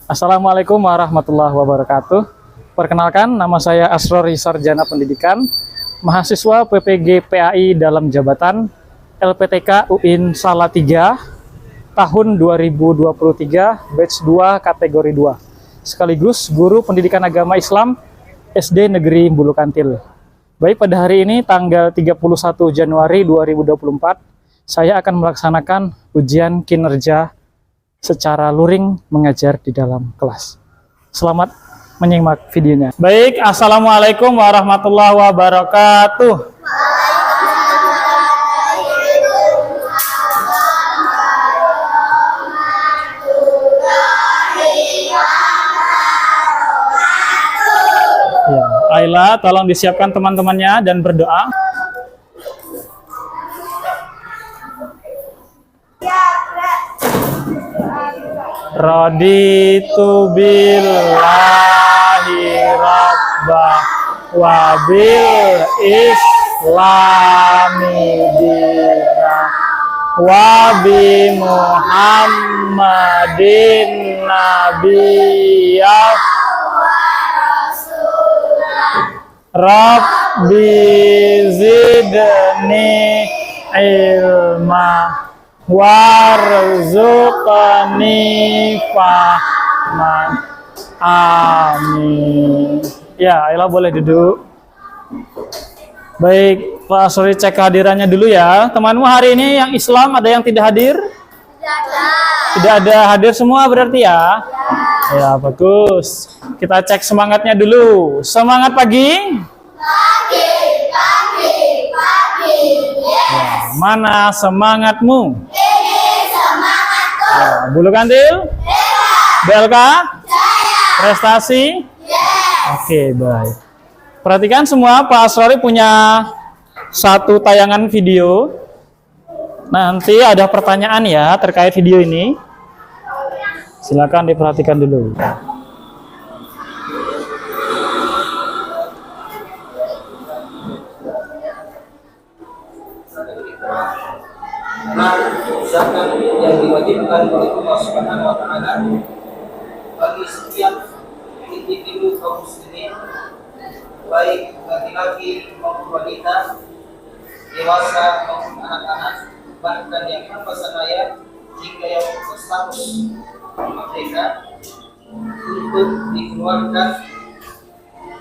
Assalamualaikum warahmatullahi wabarakatuh. Perkenalkan, nama saya Asrori Sarjana Pendidikan, mahasiswa PPG PAI dalam jabatan LPTK UIN Salatiga tahun 2023 batch 2 kategori 2. Sekaligus guru pendidikan agama Islam SD Negeri Bulukantil. Baik, pada hari ini tanggal 31 Januari 2024, saya akan melaksanakan ujian kinerja secara luring mengajar di dalam kelas. Selamat menyimak videonya. Baik, Assalamualaikum warahmatullahi wabarakatuh. Ya, Ayla, tolong disiapkan teman-temannya dan berdoa. Raditu billahi rabbah wa bil islami dinah wa bi muhammadin nabiyyah rabbi zidni ilma warzuqni fahman. Amin. Ya, Ayla boleh duduk. Baik, Pak Asrori cek kehadirannya dulu ya. Temanmu hari ini yang Islam ada yang tidak hadir? Tidak ada hadir semua berarti ya? Ya, bagus. Kita cek semangatnya dulu. Semangat pagi? Pagi. Ya, mana semangatmu? Ya, Bulukantil? BLK? Prestasi? Oke, baik. Perhatikan semua, Pak Asrori punya satu tayangan video. Nanti ada pertanyaan ya terkait video ini. Silakan diperhatikan dulu. Zakat yang diwajibkan oleh Allah Subhanahu wa taala bagi setiap individu kaum muslimin, baik laki-laki maupun wanita, dewasa maupun anak-anak, bahkan yang tanpa sanaya hingga yang berstatus merdeka, untuk dikeluarkan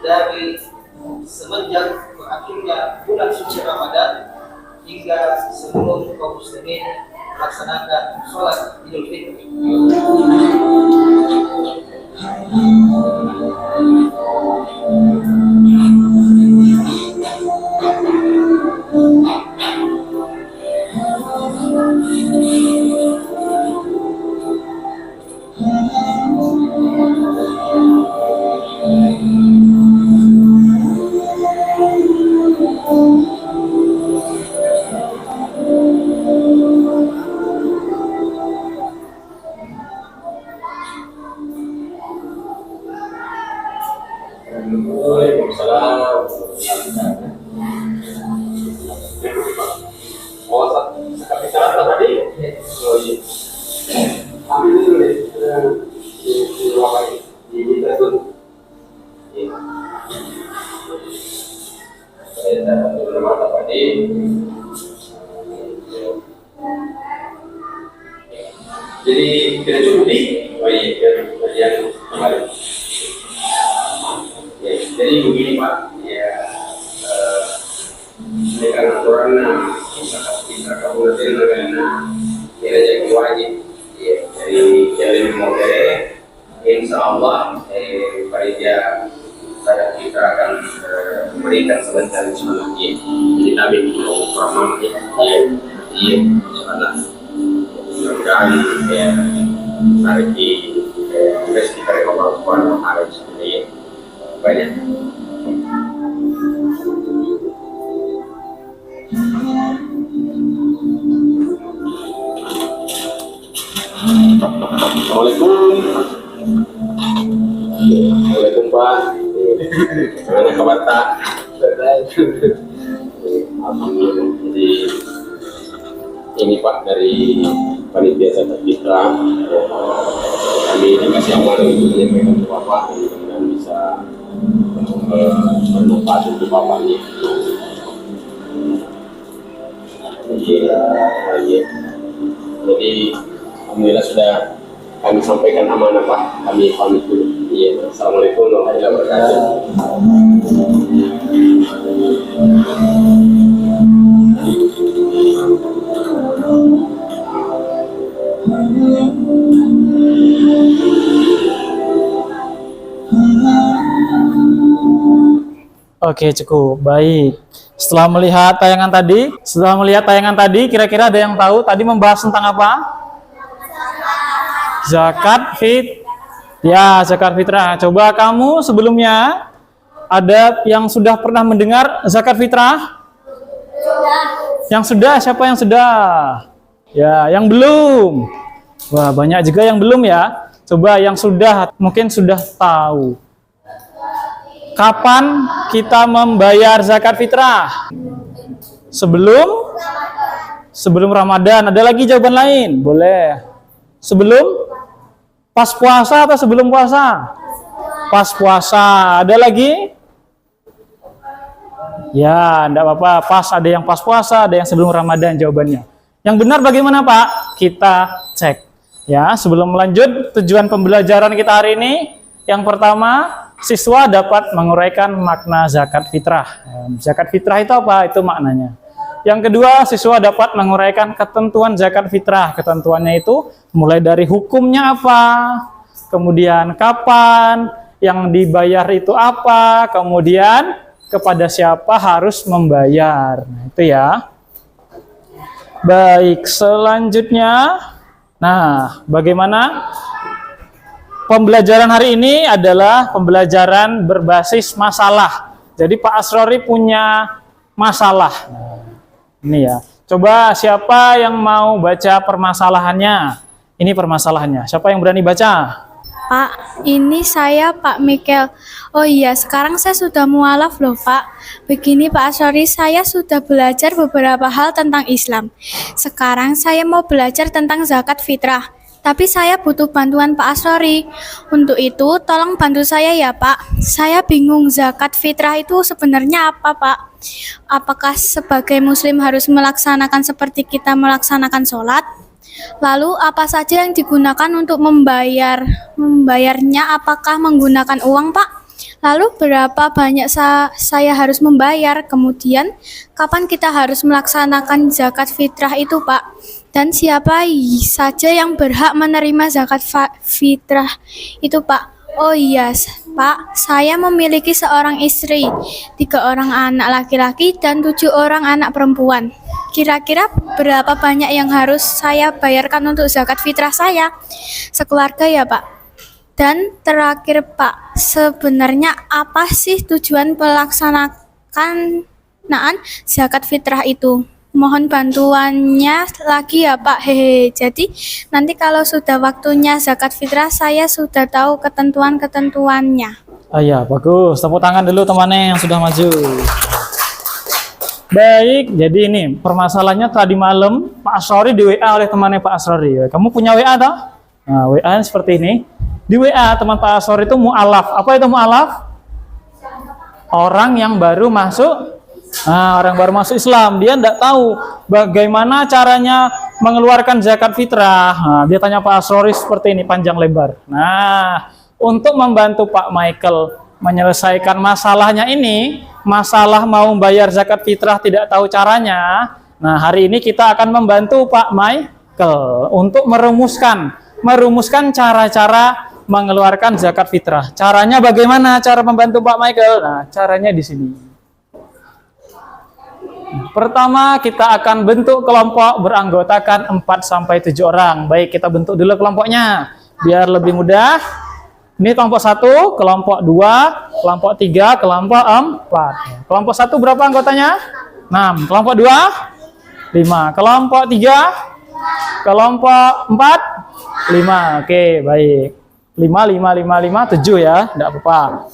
dari semenjak berakhirnya bulan suci Ramadan hingga sebelum kaum muslimin melaksanakan sholat Idul Fitri. Waalaikumsalam. Oh, bicara tadi? Oh iya. Ambil dulu deh. Di ruangan ini terus. Saya dapat beberapa tadi. Jadi tidak cukup nih. Oh iya, bagian kemarin. Jadi begini Pak, ya ini karena aturannya kita kabupaten karena tidak jadi wajib, ya jadi model, insya Allah panitia kita akan memberikan sebentar semangatnya. Jadi kami mau program ya, karena mudah-mudahan ya hari ini kita Allah Subhanahu wa taala seperti banyak. Assalamualaikum. Waalaikumsalam Pak. Gimana kabar Tak? Alhamdulillah. Jadi ini Pak dari panitia zakat fitrah kami dikasih amanah untuk menyampaikan ke Bapak, mudah-mudahan bisa bermanfaat untuk Bapak nih. Iya. Jadi alhamdulillah sudah kami sampaikan amanah Pak. Kami pamit dulu. Iya. Assalamualaikum warahmatullahi wabarakatuh. Oke, cukup baik. Setelah melihat tayangan tadi, kira-kira ada yang tahu tadi membahas tentang apa? Zakat zakat fitrah. Coba kamu sebelumnya ada yang sudah pernah mendengar zakat fitrah? Yang sudah, siapa yang sudah? Ya, yang belum. Wah, banyak juga yang belum ya. Coba yang sudah, mungkin sudah tahu. Kapan kita membayar zakat fitrah? Sebelum Ramadan. Ada lagi jawaban lain? Boleh. Sebelum? Pas puasa atau sebelum puasa? Pas puasa. Ada lagi? Ya, enggak apa-apa. Pas, ada yang pas puasa, ada yang sebelum Ramadan jawabannya. Yang benar bagaimana, Pak? Kita cek. Ya, sebelum melanjut tujuan pembelajaran kita hari ini, yang pertama, siswa dapat menguraikan makna zakat fitrah. Zakat fitrah itu apa? Itu maknanya. Yang kedua, siswa dapat menguraikan ketentuan zakat fitrah. Ketentuannya itu mulai dari hukumnya apa, kemudian kapan, yang dibayar itu apa, kemudian kepada siapa harus membayar. Nah, itu ya. Baik, selanjutnya. Nah, bagaimana? Pembelajaran hari ini adalah pembelajaran berbasis masalah. Jadi Pak Asrori punya masalah. Ini ya. Coba siapa yang mau baca permasalahannya? Ini permasalahannya. Siapa yang berani baca? Pak, ini saya Pak Mikel. Oh iya, sekarang saya sudah mualaf loh Pak. Begini Pak Asrori, saya sudah belajar beberapa hal tentang Islam. Sekarang saya mau belajar tentang zakat fitrah. Tapi saya butuh bantuan Pak Asrori. Untuk itu, tolong bantu saya ya Pak. Saya bingung zakat fitrah itu sebenarnya apa Pak? Apakah sebagai muslim harus melaksanakan seperti kita melaksanakan sholat? Lalu apa saja yang digunakan untuk membayarnya? Apakah menggunakan uang Pak? Lalu berapa banyak saya harus membayar? Kemudian kapan kita harus melaksanakan zakat fitrah itu Pak? Dan siapa saja yang berhak menerima zakat fitrah itu Pak? Oh iya Pak, saya memiliki seorang istri, 3 orang anak laki-laki dan 7 orang anak perempuan. Kira-kira berapa banyak yang harus saya bayarkan untuk zakat fitrah saya? Sekeluarga ya Pak. Dan terakhir Pak, sebenarnya apa sih tujuan pelaksanaan zakat fitrah itu? Mohon bantuannya lagi ya Pak. Hehe. Jadi nanti kalau sudah waktunya zakat fitrah saya sudah tahu ketentuan-ketentuannya. Ah ya, bagus. Tepuk tangan dulu temannya yang sudah maju. Baik, jadi ini permasalahannya tadi malam Pak Asrori di WA oleh temannya Pak Asrori. Kamu punya WA toh? Nah, WA seperti ini. Di WA teman Pak Asrori itu mu'alaf. Apa itu mu'alaf? Orang yang baru masuk. Nah, orang baru masuk Islam, dia tidak tahu bagaimana caranya mengeluarkan zakat fitrah. Nah, dia tanya Pak Asrori seperti ini, panjang lebar. Nah, untuk membantu Pak Michael menyelesaikan masalahnya ini, masalah mau bayar zakat fitrah tidak tahu caranya. Nah, hari ini kita akan membantu Pak Michael untuk merumuskan cara-cara mengeluarkan zakat fitrah. Caranya bagaimana? Cara membantu Pak Michael? Nah, caranya di sini. Pertama, kita akan bentuk kelompok beranggotakan 4-7 orang. Baik, kita bentuk dulu kelompoknya biar lebih mudah. Ini kelompok 1, kelompok 2, kelompok 3, kelompok 4. Kelompok 1 berapa anggotanya? 6. Kelompok 2? 5. Kelompok 3? Kelompok 4? 5. Oke, baik. 5, 7 ya, tidak apa-apa.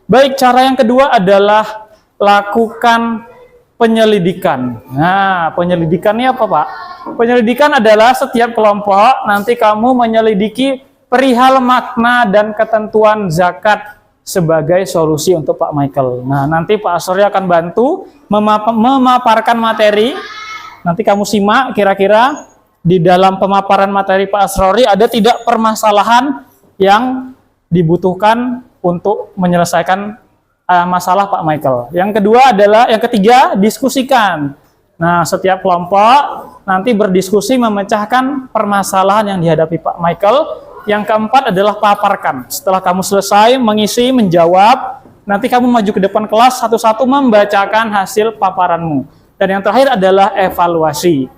Baik, cara yang kedua adalah lakukan penyelidikan. Nah, penyelidikannya apa Pak? Penyelidikan adalah setiap kelompok nanti kamu menyelidiki perihal makna dan ketentuan zakat sebagai solusi untuk Pak Michael. Nah, nanti Pak Asrori akan bantu memaparkan materi. Nanti kamu simak kira-kira di dalam pemaparan materi Pak Asrori ada tidak permasalahan yang dibutuhkan untuk menyelesaikan masalah Pak Michael. Yang ketiga, diskusikan. Nah, setiap kelompok nanti berdiskusi memecahkan permasalahan yang dihadapi Pak Michael. Yang keempat adalah paparkan. Setelah kamu selesai mengisi, menjawab, nanti kamu maju ke depan kelas satu-satu membacakan hasil paparanmu. Dan yang terakhir adalah evaluasi.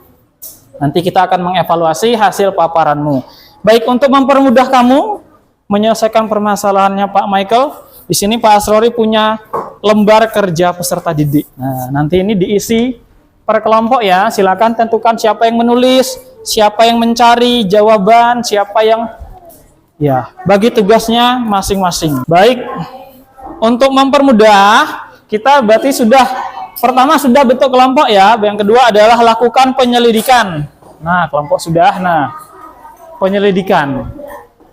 Nanti kita akan mengevaluasi hasil paparanmu. Baik, untuk mempermudah kamu menyelesaikan permasalahannya Pak Michael, di sini Pak Asrori punya lembar kerja peserta didik. Nah, nanti ini diisi per kelompok ya. Silakan tentukan siapa yang menulis, siapa yang mencari jawaban, siapa yang bagi tugasnya masing-masing. Baik, untuk mempermudah, kita berarti pertama sudah bentuk kelompok ya. Yang kedua adalah lakukan penyelidikan. Nah, kelompok sudah. Nah, penyelidikan.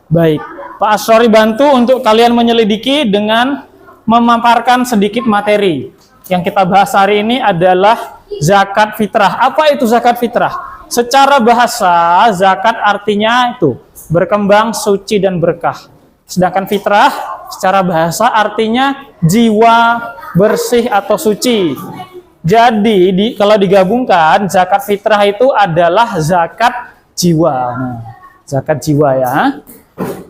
Baik, Pak Asrori bantu untuk kalian menyelidiki dengan memaparkan sedikit materi. Yang kita bahas hari ini adalah zakat fitrah. Apa itu zakat fitrah? Secara bahasa, zakat artinya itu berkembang, suci, dan berkah. Sedangkan fitrah secara bahasa artinya jiwa bersih atau suci. Jadi kalau digabungkan, zakat fitrah itu adalah zakat jiwa. Nah, zakat jiwa ya.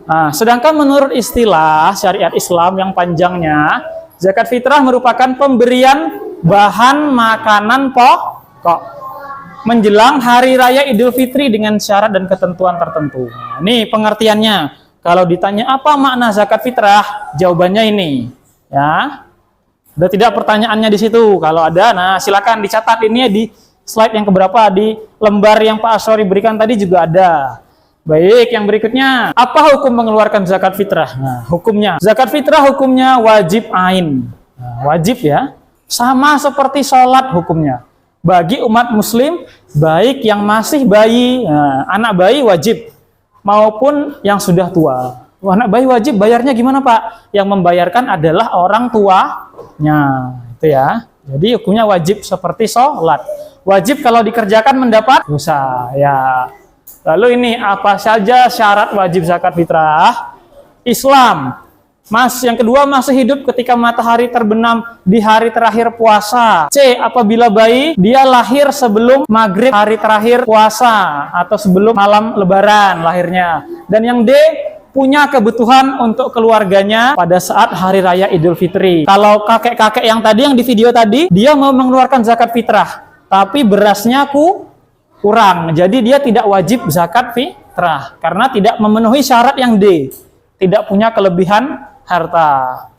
Nah, sedangkan menurut istilah syariat Islam yang panjangnya, zakat fitrah merupakan pemberian bahan makanan pokok menjelang hari raya Idul Fitri dengan syarat dan ketentuan tertentu. Nah, ini pengertiannya. Kalau ditanya apa makna zakat fitrah, jawabannya ini. Ya, ada tidak pertanyaannya di situ? Kalau ada, nah silakan dicatat. Ini di slide yang keberapa, di lembar yang Pak Asrori berikan tadi juga ada. Baik, yang berikutnya, apa hukum mengeluarkan zakat fitrah? Nah, hukumnya, zakat fitrah hukumnya wajib ain. Nah, wajib ya, sama seperti sholat hukumnya. Bagi umat muslim, baik yang masih bayi, anak bayi wajib, maupun yang sudah tua. Anak bayi wajib, bayarnya gimana Pak? Yang membayarkan adalah orang tuanya, itu ya. Jadi hukumnya wajib seperti sholat. Wajib kalau dikerjakan mendapat dosa, ya. Lalu ini apa saja syarat wajib zakat fitrah? Islam. Yang kedua, masih hidup ketika matahari terbenam di hari terakhir puasa. C, apabila bayi dia lahir sebelum maghrib hari terakhir puasa atau sebelum malam lebaran lahirnya. Dan yang D, punya kebutuhan untuk keluarganya pada saat hari raya Idul Fitri. Kalau kakek-kakek yang tadi, yang di video tadi, dia mau mengeluarkan zakat fitrah, tapi berasnya kurang. Jadi dia tidak wajib zakat fitrah karena tidak memenuhi syarat yang D, tidak punya kelebihan harta.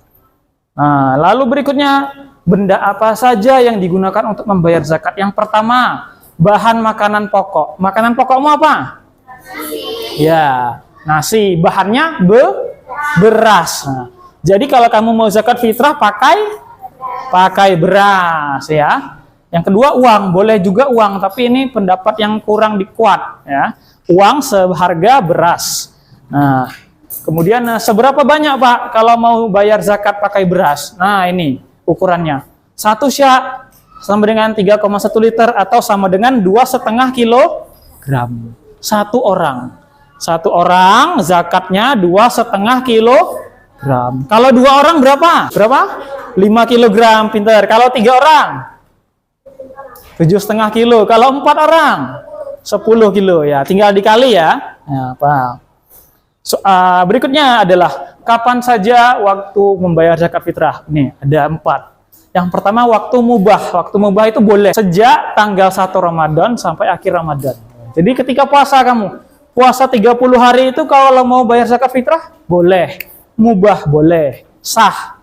Nah, lalu berikutnya, benda apa saja yang digunakan untuk membayar zakat? Yang pertama, bahan makanan pokok. Makanan pokokmu apa? Ya, nasi. Bahannya beras. Nah, jadi kalau kamu mau zakat fitrah pakai beras ya. Yang kedua, uang. Boleh juga uang, tapi ini pendapat yang kurang dikuat ya. Uang seharga beras. Nah, kemudian seberapa banyak Pak kalau mau bayar zakat pakai beras? Nah, ini ukurannya. 1 syak sama dengan 3,1 liter atau sama dengan 2,5 kilogram. Satu orang zakatnya 2,5 kilogram. Kalau 2 orang berapa? 5 kilogram, pinter. Kalau 3 orang 7,5 kilo. Kalau 4 orang 10 kilo ya. Tinggal dikali ya. Ya, Pak. Berikutnya adalah kapan saja waktu membayar zakat fitrah. Ini ada 4. Yang pertama, waktu mubah. Waktu mubah itu boleh sejak tanggal 1 Ramadan sampai akhir Ramadan. Jadi ketika puasa kamu, puasa 30 hari itu kalau mau bayar zakat fitrah boleh, mubah boleh, sah.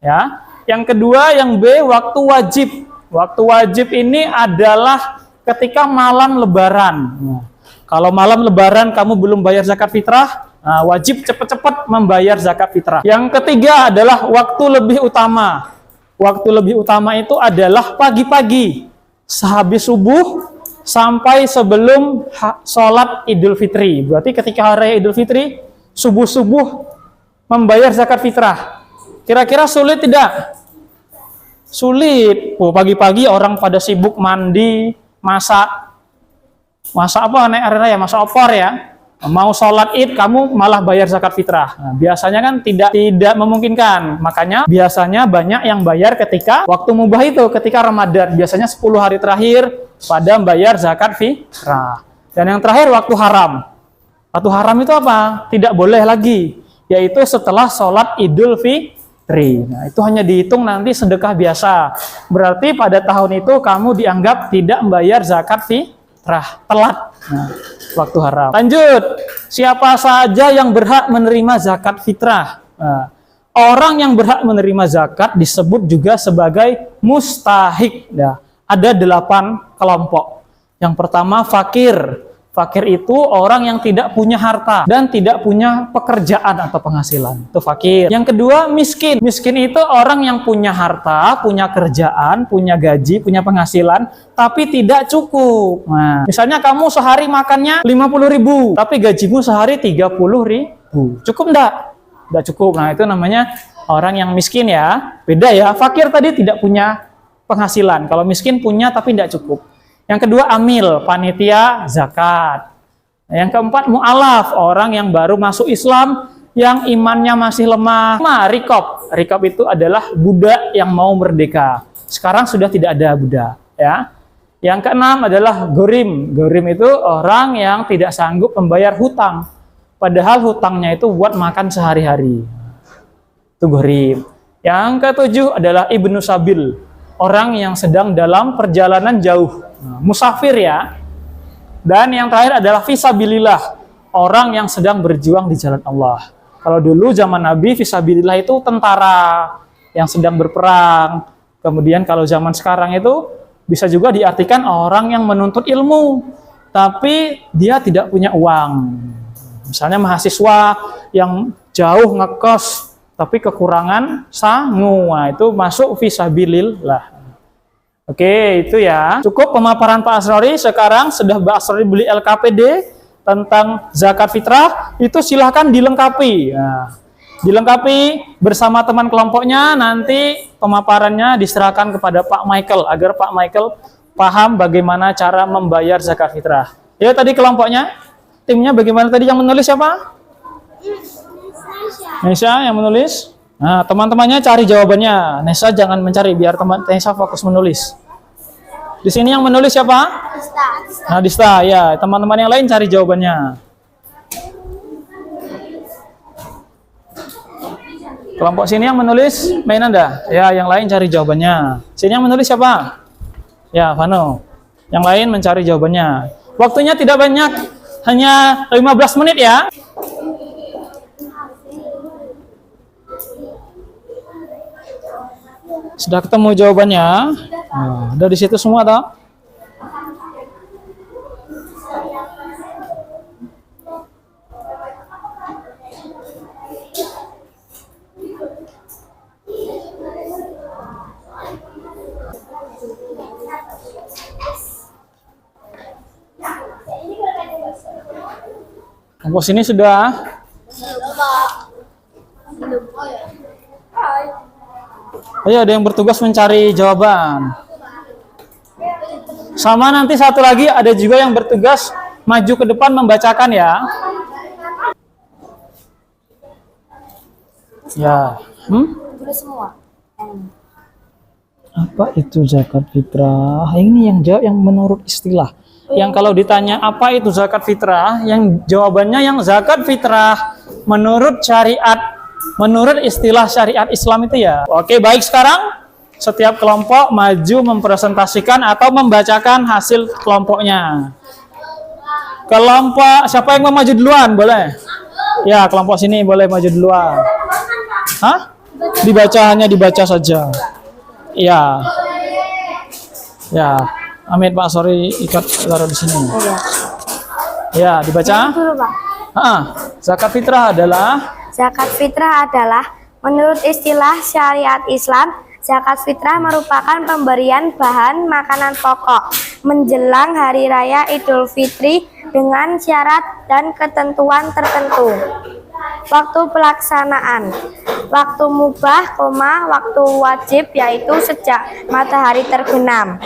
Ya. Yang kedua, yang B, waktu wajib. Waktu wajib ini adalah ketika malam lebaran. Nah, kalau malam lebaran kamu belum bayar zakat fitrah, wajib cepat-cepat membayar zakat fitrah. Yang ketiga adalah waktu lebih utama. Waktu lebih utama itu adalah pagi-pagi, sehabis subuh sampai sebelum sholat Idul Fitri. Berarti ketika hari Idul Fitri subuh-subuh membayar zakat fitrah. Kira-kira sulit tidak? Sulit. Oh, pagi-pagi orang pada sibuk mandi, masak apa nek arena ya, masak opor ya. Mau sholat id kamu malah bayar zakat fitrah. Nah, biasanya kan tidak memungkinkan. Makanya biasanya banyak yang bayar ketika waktu mubah itu, ketika Ramadan. Biasanya 10 hari terakhir pada membayar zakat fitrah. Dan yang terakhir waktu haram. Waktu haram itu apa? Tidak boleh lagi, yaitu setelah sholat Idul Fitri. Nah, itu hanya dihitung nanti sedekah biasa. Berarti pada tahun itu kamu dianggap tidak membayar zakat fitrah, telat. Nah, waktu haram. Lanjut, siapa saja yang berhak menerima zakat fitrah? Nah, orang yang berhak menerima zakat disebut juga sebagai mustahik. Nah, ada 8 kelompok. Yang pertama fakir. Fakir itu orang yang tidak punya harta dan tidak punya pekerjaan atau penghasilan. Itu fakir. Yang kedua miskin. Miskin itu orang yang punya harta, punya kerjaan, punya gaji, punya penghasilan, tapi tidak cukup. Nah, misalnya kamu sehari makannya 50.000, tapi gajimu sehari 30.000. Cukup enggak? Enggak cukup. Nah, itu namanya orang yang miskin ya. Beda ya. Fakir tadi tidak punya penghasilan. Kalau miskin punya tapi tidak cukup. Yang kedua amil, panitia zakat. Yang keempat mu'alaf, orang yang baru masuk Islam, yang imannya masih lemah. Rikob, rikob itu adalah budak yang mau merdeka. Sekarang sudah tidak ada budak, ya. Yang keenam adalah gorim. Gorim itu orang yang tidak sanggup membayar hutang, padahal hutangnya itu buat makan sehari-hari. Itu gorim. Yang ketujuh adalah ibnu sabil, orang yang sedang dalam perjalanan jauh. Musafir ya. Dan yang terakhir adalah fisabilillah, orang yang sedang berjuang di jalan Allah. Kalau dulu zaman Nabi fisabilillah itu tentara yang sedang berperang. Kemudian kalau zaman sekarang itu bisa juga diartikan orang yang menuntut ilmu tapi dia tidak punya uang. Misalnya mahasiswa yang jauh ngekos tapi kekurangan sangu. Nah, itu masuk fisabilillah. Oke, itu ya. Cukup pemaparan Pak Asrori. Sekarang sudah Pak Asrori beli LKPD tentang zakat fitrah. Itu silahkan dilengkapi. Nah, dilengkapi bersama teman kelompoknya. Nanti pemaparannya diserahkan kepada Pak Michael agar Pak Michael paham bagaimana cara membayar zakat fitrah. Ya, tadi kelompoknya, timnya bagaimana tadi yang menulis siapa? Nesa yang menulis. Nah, teman-temannya cari jawabannya. Nesa jangan mencari, biar teman Nesa fokus menulis. Di sini yang menulis siapa? Nah, Dista, ya. Teman-teman yang lain cari jawabannya. Kelompok sini yang menulis, main Anda. Ya, yang lain cari jawabannya. Sini yang menulis siapa? Ya, Vano. Yang lain mencari jawabannya. Waktunya tidak banyak, hanya 15 menit ya. Sudah ketemu jawabannya? Nah, udah di situ semua toh? Kompos ini sudah? Ayo, ada yang bertugas mencari jawaban. Sama nanti satu lagi ada juga yang bertugas maju ke depan membacakan ya. Ya. Apa itu zakat fitrah? Ini yang jawab yang menurut istilah. Yang kalau ditanya apa itu zakat fitrah, yang jawabannya yang zakat fitrah menurut syariat, menurut istilah syariat Islam itu ya. Oke, baik, sekarang setiap kelompok maju mempresentasikan atau membacakan hasil kelompoknya. Kelompok siapa yang mau maju duluan? Boleh? Ya, kelompok sini boleh maju duluan. Hah? Dibaca, hanya dibaca saja. Ya. Ya. Amit Pak, sorry, ikat taruh di sini. Ya, dibaca. Zakat fitrah adalah menurut istilah syariat Islam, zakat fitrah merupakan pemberian bahan makanan pokok menjelang hari raya Idul Fitri dengan syarat dan ketentuan tertentu. waktu pelaksanaan. Waktu mubah, waktu wajib yaitu sejak matahari terbenam.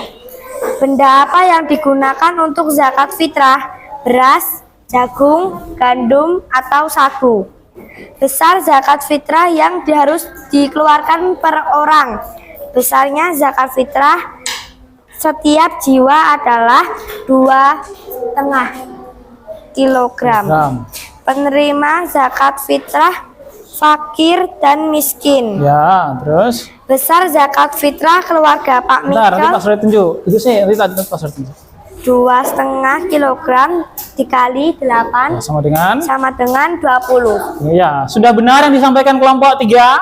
Benda apa yang digunakan untuk zakat fitrah? Beras, jagung, gandum, atau sagu. Besar zakat fitrah yang harus dikeluarkan per orang. Besarnya zakat fitrah setiap jiwa adalah 2,5 kilogram. Penerima zakat fitrah fakir dan miskin. Ya, terus? Besar zakat fitrah keluarga Pak Bentar, nanti Mikel Pak Suri tunjuk. Itu sih, nanti Pak Suri tunjuk. 2,5 kilogram dikali 8 Ya, sama dengan? sama dengan 20. Ya, sudah benar yang disampaikan kelompok 3?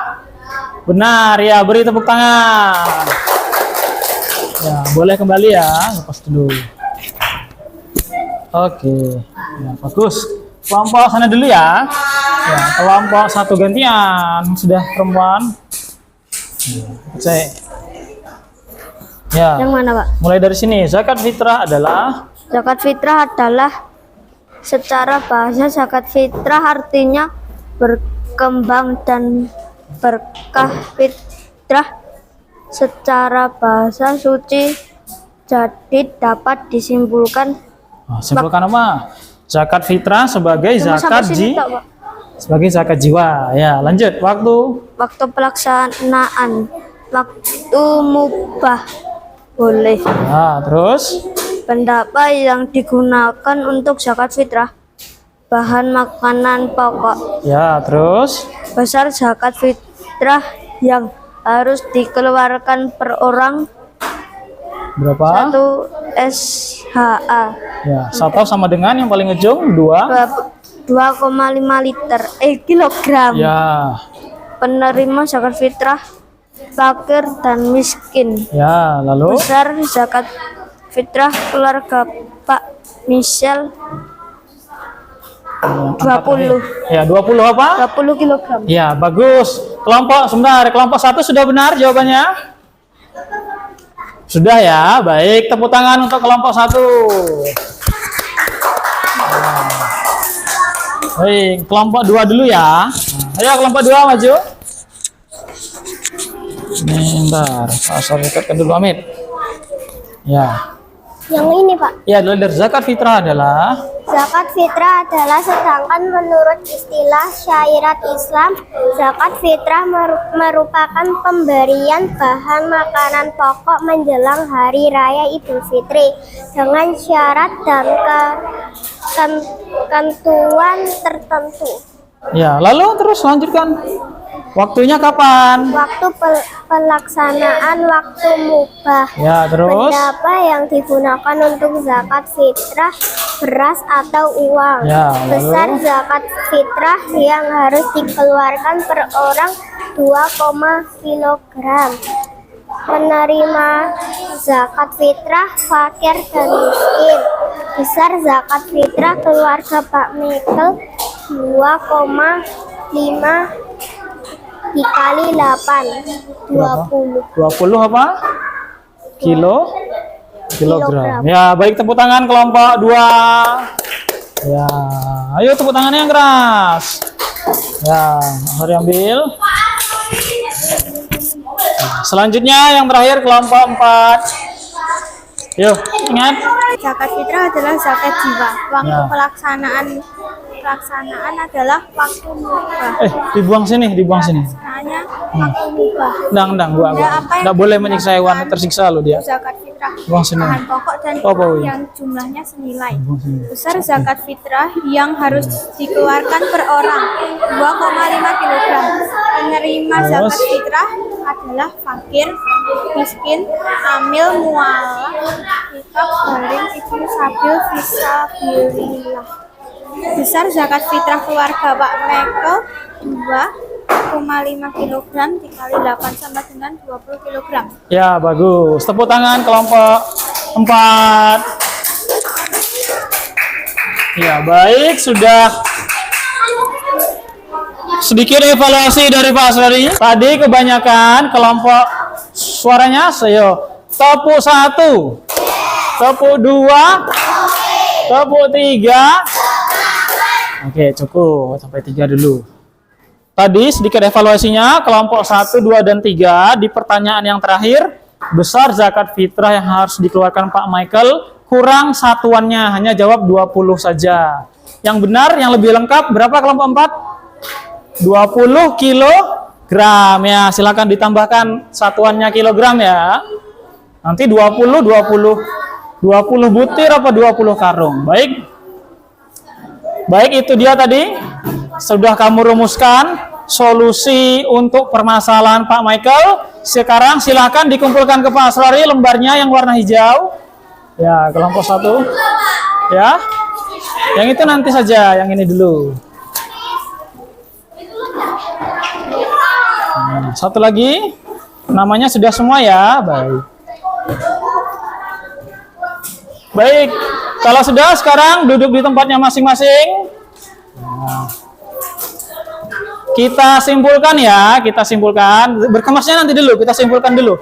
Benar, ya, beri tepuk tangan. Ya, boleh kembali ya, lepas dulu. Oke, ya, bagus. Kelompok sana dulu ya. Ya, kelompok 1 gantian. Sudah perempuan. Ya, saya. Ya. Yang mana, Pak? Mulai dari sini. Zakat fitrah adalah Zakat fitrah adalah secara bahasa zakat fitrah artinya berkembang dan berkah. Fitrah secara bahasa suci jadi dapat disimpulkan simpulkan apa? Zakat fitrah sebagai Cuma zakat sampai sini tok, Pak. sebagai zakat jiwa. Ya, lanjut. Waktu pelaksanaan, waktu mubah boleh. Ya, terus Benda apa yang digunakan untuk zakat fitrah? Bahan makanan pokok. ya, terus Besar zakat fitrah yang harus dikeluarkan per orang berapa? 1 SHA. Ya, 1 sama dengan yang paling ujung 2. 2,5 liter kilogram. Ya, Penerima zakat fitrah fakir dan miskin. ya, lalu Besar zakat fitrah keluarga Pak Michel 20 ya 20 apa? 20 kilogram. Ya, bagus. Kelompok 1 sudah benar jawabannya? Sudah ya, baik. Tepuk tangan untuk kelompok 1. Nah. Baik, kelompok 2 dulu ya. Ayo kelompok 2 maju. Ini ntar, asal ikutkan dulu Amit. Ya. Yang ini, Pak. Ya, dari zakat fitrah adalah Zakat fitrah adalah sedangkan menurut istilah syariat Islam, zakat fitrah merupakan pemberian bahan makanan pokok menjelang hari raya Idul Fitri dengan syarat dan ketentuan tertentu. ya, lalu terus lanjutkan. Waktunya kapan? Waktu pelaksanaan waktu mubah. Ya, terus Benda apa yang digunakan untuk zakat fitrah? Beras atau uang. Ya, lalu? Besar zakat fitrah yang harus dikeluarkan per orang 2, kilogram. Penerima zakat fitrah fakir dan miskin. Besar zakat fitrah keluarga Pak Mikel 2,5 dikali 8 20. 20 apa? Kilogram. Ya, baik, tepuk tangan kelompok 2. Ya, ayo tepuk tangannya yang keras. Ya, mari ambil. Selanjutnya yang terakhir kelompok 4. Yuk, ingat. Zakat fitrah adalah zakat jiwa. Waktu Ya. pelaksanaan adalah waktu mubah. Dibuang sini. Hanya waktu mubah. Endang, gua. Enggak boleh menyiksa hewan, tersiksa lo dia. Zakat fitrah Buang sini. bahan pokok dan Oh, uang iya. yang jumlahnya senilai. Buang sini. Besar zakat fitrah yang harus dikeluarkan per orang 2,5 kilogram. Penerima zakat Terus? fitrah adalah fakir, miskin, hamil, mualaf, kitab, baring, ibu, sabil, fisabilillah. Besar zakat fitrah keluarga Pak Michael 2,5 kilogram dikali 8 sama dengan 20 kilogram. Ya, bagus. Tepuk tangan kelompok 4. Ya, baik. Sudah sedikit evaluasi dari Pak Asrari. Tadi kebanyakan kelompok suaranya saya tepuk 1, tepuk 2, tepuk 3. Oke, cukup sampai 3 dulu. Tadi sedikit evaluasinya, kelompok 1, 2, dan 3 di pertanyaan yang terakhir, besar zakat fitrah yang harus dikeluarkan Pak Michael, kurang satuannya, hanya jawab 20 saja. Yang benar, yang lebih lengkap, berapa kelompok 4? 20 kilogram ya, silakan ditambahkan satuannya kilogram ya. Nanti 20 butir apa 20 karung. Baik, itu dia tadi. Sudah kamu rumuskan solusi untuk permasalahan Pak Michael. Sekarang silakan dikumpulkan ke Pak Asrori lembarnya yang warna hijau. Ya, kelompok 1. Ya. Yang itu nanti saja, yang ini dulu. Satu lagi. Namanya sudah semua ya. Baik. Kalau sudah, sekarang duduk di tempatnya masing-masing. Kita simpulkan ya, berkemasnya nanti dulu, kita simpulkan dulu.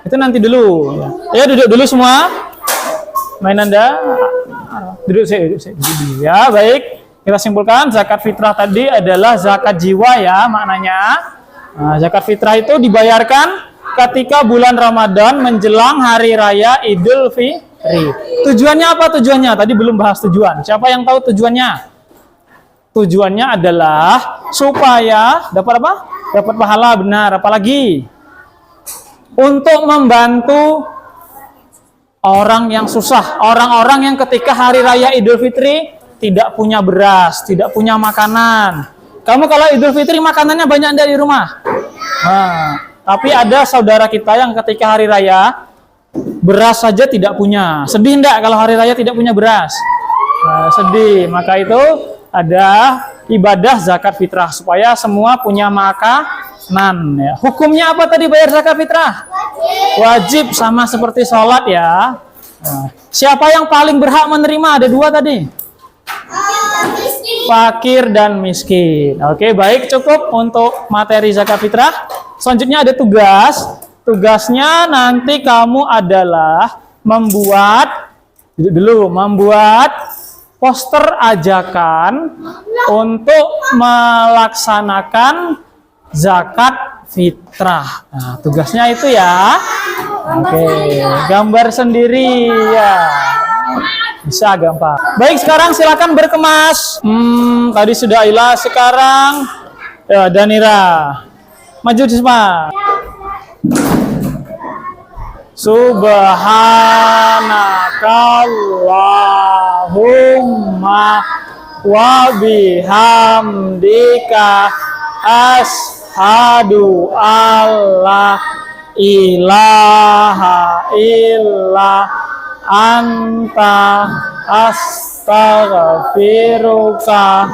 Itu nanti dulu. Ya, duduk dulu semua. Main Anda. Duduk saya. Ya, baik. Kita simpulkan zakat fitrah tadi adalah zakat jiwa ya maknanya. Nah, zakat fitrah itu dibayarkan ketika bulan Ramadan menjelang hari raya Idul Fitri. Tujuannya apa tujuannya? Tadi belum bahas tujuan. Siapa yang tahu tujuannya? Tujuannya adalah supaya dapat apa? Dapat pahala, benar. Apalagi untuk membantu orang yang susah, orang-orang yang ketika hari raya Idul Fitri tidak punya beras, tidak punya makanan. Kamu kalau Idul Fitri makanannya banyak enggak di rumah? Nah, tapi ada saudara kita yang ketika hari raya beras saja tidak punya. Sedih enggak kalau hari raya tidak punya beras? Nah, sedih. Maka itu ada ibadah zakat fitrah supaya semua punya makanan ya. Hukumnya apa tadi bayar zakat fitrah? Wajib, sama seperti sholat ya. Nah, siapa yang paling berhak menerima? Ada 2 tadi. Fakir dan miskin. Oke, baik, cukup untuk materi zakat fitrah. Selanjutnya ada tugas. Tugasnya nanti kamu adalah membuat poster ajakan untuk melaksanakan zakat fitrah. Nah, tugasnya itu ya. Oke, gambar sendiri ya. Bisa gampang. Baik, sekarang silakan berkemas. Tadi sudah Ila, sekarang ya Danira. Maju semua. Subhanakallahumma wa bihamdika asyhadu alla ilaha illa anta astaghfiruka.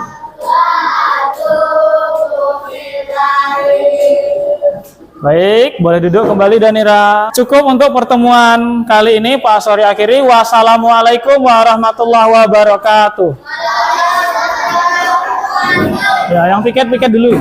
Baik, boleh duduk kembali Danira. Cukup untuk pertemuan kali ini Pak Asrori akhiri. Wassalamualaikum warahmatullahi wabarakatuh. Ya, yang piket dulu.